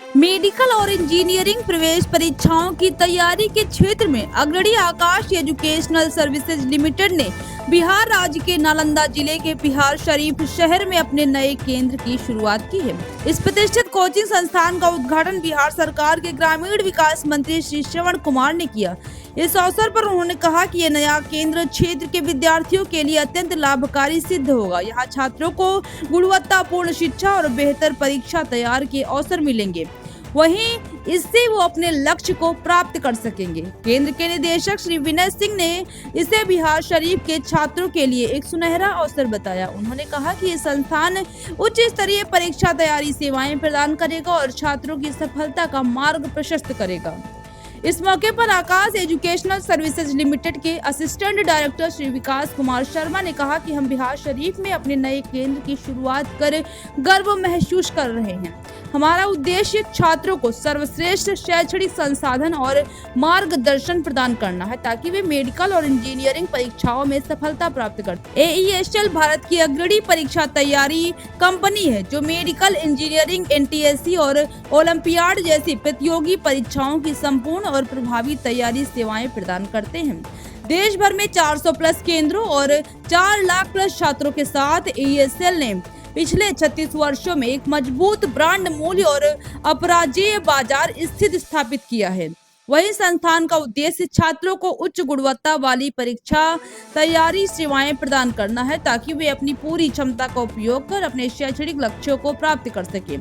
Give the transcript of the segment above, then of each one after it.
Medical और engineering प्रवेश परीक्षाओं की तैयारी के क्षेत्र में अग्रणी आकाश एजुकेशनल सर्विसेज लिमिटेड ने बिहार राज्य के नालंदा जिले के बिहार शरीफ शहर में अपने नए केंद्र की शुरुआत की है। इस प्रतिष्ठित कोचिंग संस्थान का उद्घाटन बिहार सरकार के ग्रामीण विकास मंत्री श्री श्रवण कुमार ने किया। इस अवसर पर उन्होंने कहा कि यह नया केंद्र क्षेत्र के विद्यार्थियों के लिए अत्यंत लाभकारी सिद्ध होगा। यहाँ छात्रों को गुणवत्तापूर्ण शिक्षा और बेहतर परीक्षा तैयार के अवसर मिलेंगे, वहीं इससे वो अपने लक्ष्य को प्राप्त कर सकेंगे। केंद्र के निदेशक श्री विनय सिंह ने इसे बिहार शरीफ के छात्रों के लिए एक सुनहरा अवसर बताया। उन्होंने कहा कि ये संस्थान उच्च स्तरीय परीक्षा तैयारी सेवाएं प्रदान करेगा और छात्रों की सफलता का मार्ग प्रशस्त करेगा। इस मौके पर आकाश एजुकेशनल सर्विसेज लिमिटेड के असिस्टेंट डायरेक्टर श्री विकास कुमार शर्मा ने कहा कि हम बिहार शरीफ में अपने नए केंद्र की शुरुआत कर गर्व महसूस कर रहे हैं। हमारा उद्देश्य छात्रों को सर्वश्रेष्ठ शैक्षणिक संसाधन और मार्गदर्शन प्रदान करना है ताकि वे मेडिकल और इंजीनियरिंग परीक्षाओं में सफलता प्राप्त करें। AESL भारत की अग्रणी परीक्षा तैयारी कंपनी है जो मेडिकल इंजीनियरिंग, NTSC और ओलंपियाड जैसी प्रतियोगी परीक्षाओं की संपूर्ण और प्रभावी तैयारी सेवाएं प्रदान करते हैं। देश भर में 400 प्लस केंद्रों और 4 लाख प्लस छात्रों के साथ AESL ने पिछले 36 वर्षों में एक मजबूत ब्रांड मूल्य और अपराजेय बाजार स्थिति स्थापित किया है। वही संस्थान का उद्देश्य छात्रों को उच्च गुणवत्ता वाली परीक्षा तैयारी सेवाएं प्रदान करना है ताकि वे अपनी पूरी क्षमता का उपयोग कर अपने शैक्षणिक लक्ष्यों को प्राप्त कर सकें।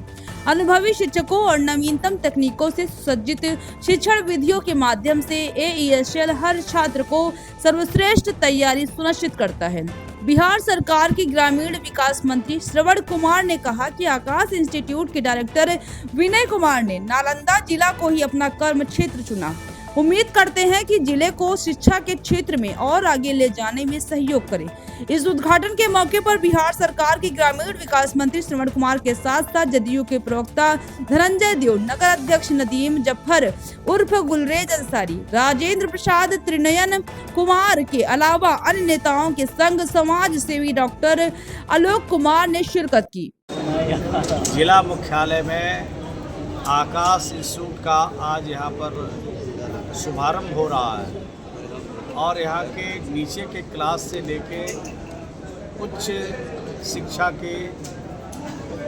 अनुभवी शिक्षकों और नवीनतम तकनीकों से सुसज्जित शिक्षण विधियों के माध्यम से AESL हर छात्र को सर्वश्रेष्ठ तैयारी सुनिश्चित करता है। बिहार सरकार की ग्रामीण विकास मंत्री श्रवण कुमार ने कहा कि आकाश इंस्टीट्यूट के डायरेक्टर विनय कुमार ने नालंदा जिला को ही अपना कर्म क्षेत्र चुना। उम्मीद करते हैं कि जिले को शिक्षा के क्षेत्र में और आगे ले जाने में सहयोग करें। इस उद्घाटन के मौके पर बिहार सरकार के ग्रामीण विकास मंत्री श्रवण कुमार के साथ साथ जदयू के प्रवक्ता धनंजय देव, नगर अध्यक्ष नदीम जफर उर्फ गुलरेज अंसारी, राजेंद्र प्रसाद, त्रिनयन कुमार के अलावा अन्य नेताओं के संग समाज सेवी डॉक्टर आलोक कुमार ने शिरकत की। जिला मुख्यालय में आकाश इंस्टीट्यूट का आज यहाँ पर शुभारंभ हो रहा है और यहाँ के नीचे के क्लास से लेके उच्च शिक्षा के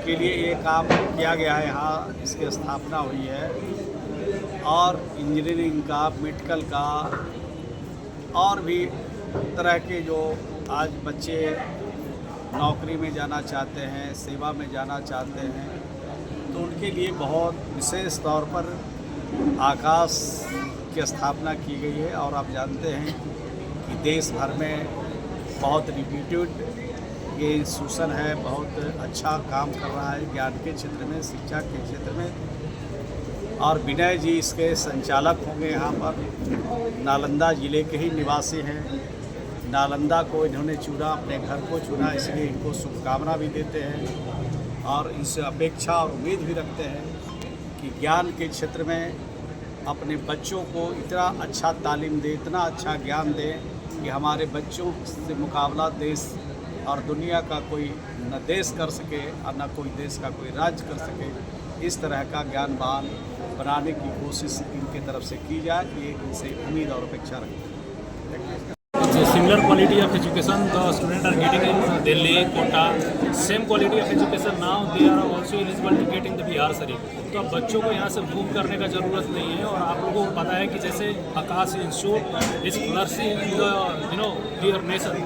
लिए ये काम किया गया है। यहाँ इसकी स्थापना हुई है और इंजीनियरिंग का, मेडिकल का और भी तरह के जो आज बच्चे नौकरी में जाना चाहते हैं, सेवा में जाना चाहते हैं, तो उनके लिए बहुत विशेष तौर पर आकाश की स्थापना की गई है। और आप जानते हैं कि देश भर में बहुत रिप्यूटेड ये इंस्टीट्यूशन है, बहुत अच्छा काम कर रहा है ज्ञान के क्षेत्र में, शिक्षा के क्षेत्र में। और विनय जी इसके संचालक होंगे। यहाँ पर नालंदा ज़िले के ही निवासी हैं। नालंदा को इन्होंने चुना, अपने घर को चुना, इसलिए इनको शुभकामना भी देते हैं और इनसे अपेक्षा और उम्मीद भी रखते हैं कि ज्ञान के क्षेत्र में अपने बच्चों को इतना अच्छा तालीम दे, इतना अच्छा ज्ञान दे कि हमारे बच्चों से मुकाबला देश और दुनिया का कोई न देश कर सके और न कोई देश का कोई राज्य कर सके। इस तरह का ज्ञानवान बनाने की कोशिश इनके तरफ से की जाए, ये इनसे उम्मीद और अपेक्षा रखते हैं। Similar quality of education the students are getting in Delhi, Kota. Same quality of education now they are also eligible to get in the Bihar Sharif. तो अब बच्चों को यहाँ से मूव करने का ज़रूरत नहीं है। और आप लोगों को पता है कि जैसे Aakash institute is flourishing in the dear nation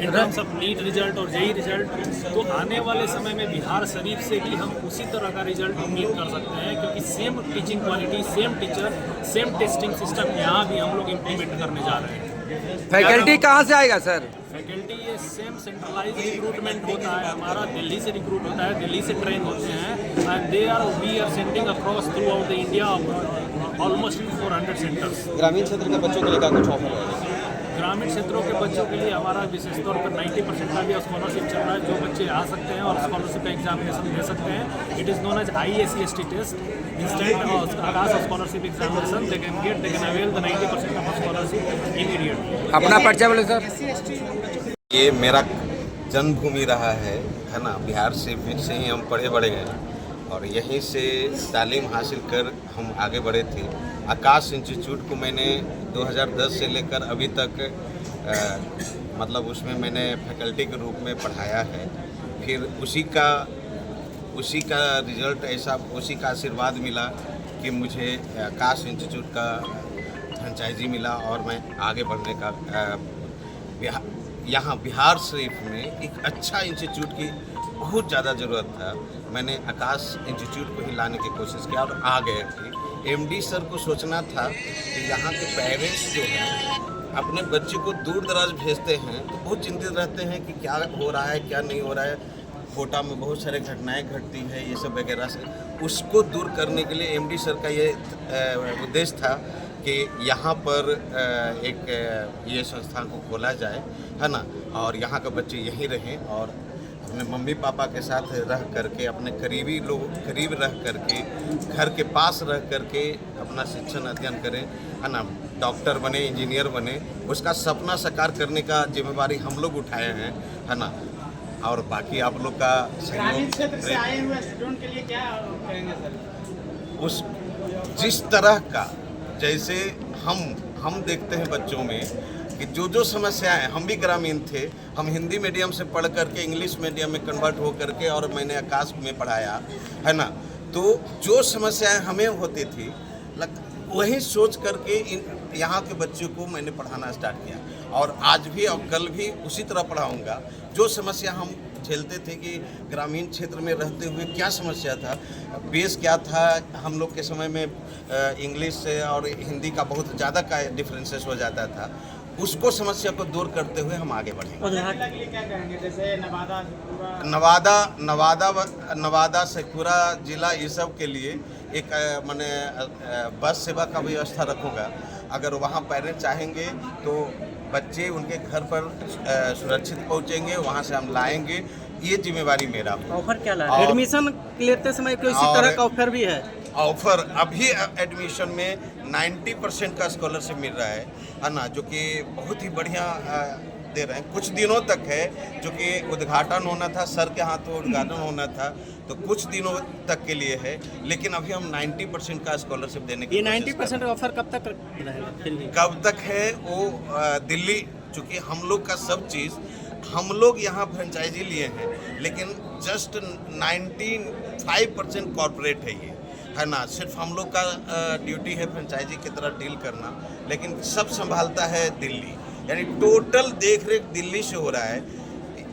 in terms of NEET result और JEE रिजल्ट, तो आने वाले समय में बिहार शरीफ से भी हम उसी तरह का रिजल्ट उम्मीद कर सकते हैं क्योंकि same teaching quality, same teacher, same testing system यहाँ भी हम लोग इम्प्लीमेंट करने जा रहे हैं। फैकल्टी कहाँ से आएगा सर? फैकल्टी ये सेम सेंट्रलाइज रिक्रूटमेंट होता है हमारा, दिल्ली से रिक्रूट होता है, दिल्ली से ट्रेन होते हैं and we are sending across throughout the India almost 400 centres. ग्रामीण क्षेत्र के बच्चों के लिए क्या कुछ ऑफर है? ग्रामीण क्षेत्रों के बच्चों के लिए हमारा विशेष तौर पर 90% का भी स्कॉलरशिप चल रहा है। जो बच्चे आ सकते हैं और स्कॉलरशिप का एग्जामिनेशन दे सकते हैं। It is known as IACST test instant Aakash scholarship examination they can avail the 90% of scholarship immediately. अपना परिचय बोले सर। ये मेरा जन्मभूमि रहा है ना, बिहार से ही हम पढ़े बड़े हैं और यहीं से तालीम हासिल कर हम आगे बढ़े थे। आकाश इंस्टीट्यूट को मैंने 2010 से लेकर अभी तक मतलब उसमें मैंने फैकल्टी के रूप में पढ़ाया है। फिर उसी का रिजल्ट ऐसा, उसी का आशीर्वाद मिला कि मुझे आकाश इंस्टीट्यूट का फ्रेंचाइजी मिला और मैं आगे बढ़ने का यहाँ बिहार शरीफ में एक अच्छा इंस्टीट्यूट की बहुत ज़्यादा ज़रूरत था। मैंने आकाश इंस्टीट्यूट को ही लाने की कोशिश किया और आ गए थे। एमडी सर को सोचना था कि यहाँ के पेरेंट्स जो हैं अपने बच्चे को दूर दराज भेजते हैं तो बहुत चिंतित रहते हैं कि क्या हो रहा है क्या नहीं हो रहा है। कोटा में बहुत सारे घटनाएं घटती है ये सब वगैरह से, उसको दूर करने के लिए एमडी सर का ये उद्देश्य था कि यहाँ पर एक ये संस्थान को खोला जाए, है ना, और यहाँ के बच्चे यहीं रहें और अपने मम्मी पापा के साथ रह करके, अपने करीबी लोग करीब रह करके, घर के पास रह करके अपना शिक्षण अध्ययन करें, है ना, डॉक्टर बने, इंजीनियर बने। उसका सपना साकार करने का जिम्मेवारी हम लोग उठाए हैं, है ना। और बाकी आप लोग का क्षेत्र से आए हुए स्टूडेंट के लिए क्या कहेंगे सर? उस जिस तरह का जैसे हम देखते हैं बच्चों में कि जो समस्याएं, हम भी ग्रामीण थे, हम हिंदी मीडियम से पढ़ करके इंग्लिश मीडियम में कन्वर्ट हो करके और मैंने आकाश में पढ़ाया, है ना, तो जो समस्याएं हमें होती थी वही सोच करके यहाँ के बच्चों को मैंने पढ़ाना स्टार्ट किया और आज भी और कल भी उसी तरह पढ़ाऊँगा। जो समस्या हम झेलते थे कि ग्रामीण क्षेत्र में रहते हुए क्या समस्या था, बेस क्या था, हम लोग के समय में इंग्लिश और हिंदी का बहुत ज़्यादा का डिफरेंसेस हो जाता था, उसको समस्या को दूर करते हुए हम आगे बढ़ेंगे। क्या कहेंगे जैसे नवादा शेखपुरा जिला ये सब के लिए एक मैंने बस सेवा का व्यवस्था रखूँगा। अगर वहाँ पेरेंट्स चाहेंगे तो बच्चे उनके घर पर सुरक्षित पहुँचेंगे, वहाँ से हम लाएंगे, ये जिम्मेवारी मेरा। ऑफर क्या ला? एडमिशन लेते समय कोई इसी तरह का ऑफर भी है? ऑफर अभी एडमिशन में 90% का स्कॉलरशिप मिल रहा है ना, जो कि बहुत ही बढ़िया दे रहे हैं। कुछ दिनों तक है, जो कि उद्घाटन होना था, सर के हाथों उद्घाटन होना था, तो कुछ दिनों तक के लिए है, लेकिन अभी हम 90% का स्कॉलरशिप देने की ये 90% ऑफर कब तक रहेगा? कब तक है वो दिल्ली, चूँकि हम लोग का सब चीज़ हम लोग यहाँ फ्रेंचाइजी लिए हैं, लेकिन जस्ट 95% कॉर्पोरेट है ये, है ना। सिर्फ हम लोग का ड्यूटी है फ्रेंचाइजी की तरह डील करना, लेकिन सब संभालता है दिल्ली, यानी टोटल देख रेख दिल्ली से हो रहा है।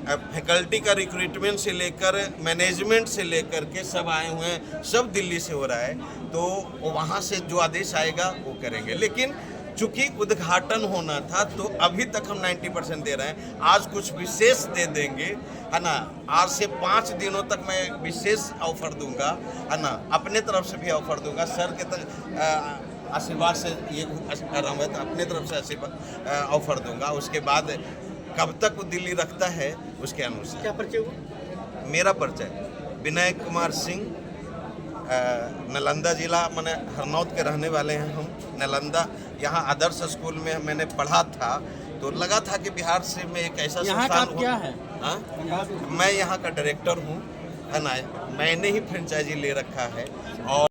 फैकल्टी का रिक्रूटमेंट से लेकर मैनेजमेंट से लेकर के सब आए हुए हैं, सब दिल्ली से हो रहा है। तो वहाँ से जो आदेश आएगा वो करेंगे, लेकिन चूँकि उद्घाटन होना था तो अभी तक हम 90% दे रहे हैं। आज कुछ विशेष दे देंगे, है ना। आज से 5 दिनों तक मैं विशेष ऑफर दूंगा, है ना, अपने तरफ से भी ऑफर दूंगा। सर के आशीर्वाद से ये कर रहा हूँ, तो अपने तरफ से आशीर्वाद ऑफर दूंगा। उसके बाद कब तक वो दिल्ली रखता है उसके अनुसार। क्या परिचय हुआ? मेरा परिचय विनय कुमार सिंह, नालंदा जिला, मैंने हरनौत के रहने वाले हैं हम। नालंदा यहाँ आदर्श स्कूल में मैंने पढ़ा था, तो लगा था कि बिहार से मैं एक ऐसा संस्थान क्या है? मैं यहाँ का डायरेक्टर हूँ, है ना। मैंने ही फ्रेंचाइजी ले रखा है और